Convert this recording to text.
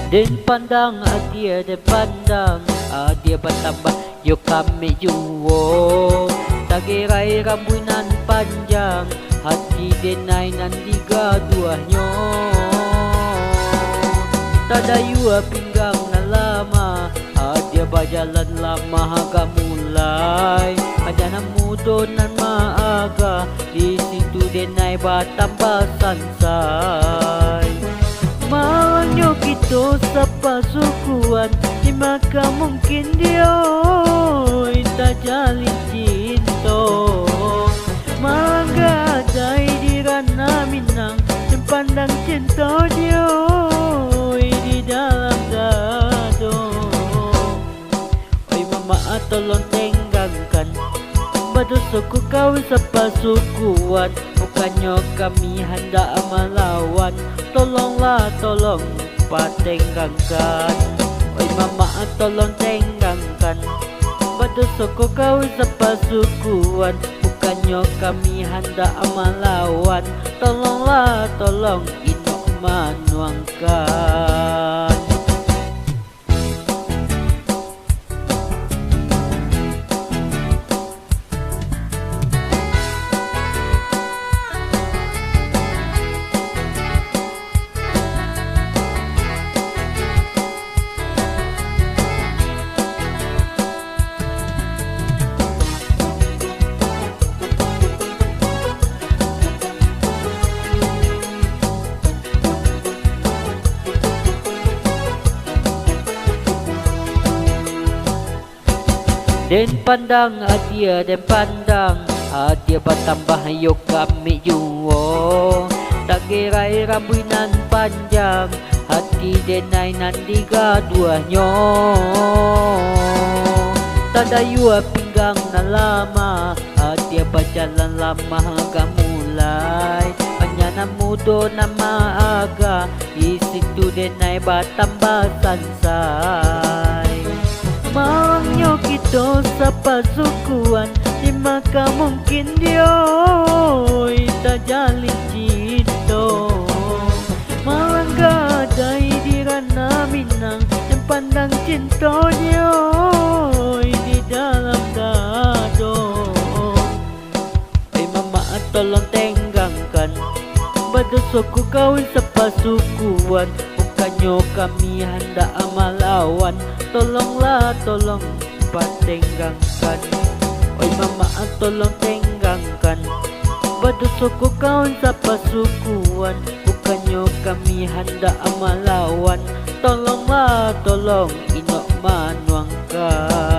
Den pandang adia den pandang adia bertambah yo kami juwo tagerai rambunan panjang hati denai nan digaduahnyo tadayua pinggang na lama adia bajalan lama haga mulai aja mudo nan maaga di situ denai bertambah sansai. Mawanyo kito sa pasukuan di maka mungkin diyo'y tajalin cinto Magaday diran namin ng pandang cinto diyo'y di dalam dado. Oy mama tolong tenggangkan badoso ko kawin sa pasukuan bukannya kami hendak melawan. Tolonglah tolong patenggangkan. Oi mama tolong tenggangkan badoso ko kawin sa pasukuan bukannya kami hendak melawan. Tolonglah tolong inok manuangkan. Den pandang adia den pandang adia bertambah yo kami juwo tagerai rambunan panjang hati denai nan digaduahnyo tadayua pinggang na lama adia berjalan lama haga mulai panyana mudo na maaga di situ denai bertambah sansai. Mawangyo kito sa pasukuan di maka mungkin diyo'y tajalin cinto Magaday diran namin ng pandang cinto diyo'y di dalam dado. Ay mama tolong tenggangkan badoso ko kawin sa pasukuan bukannya kami hendak melawan. Tolonglah tolong patenggangkan. Oi mama tolong tenggangkan badoso ko kawin sa pasukuan bukannya kami hendak melawan. Tolonglah tolong inok manuangkan.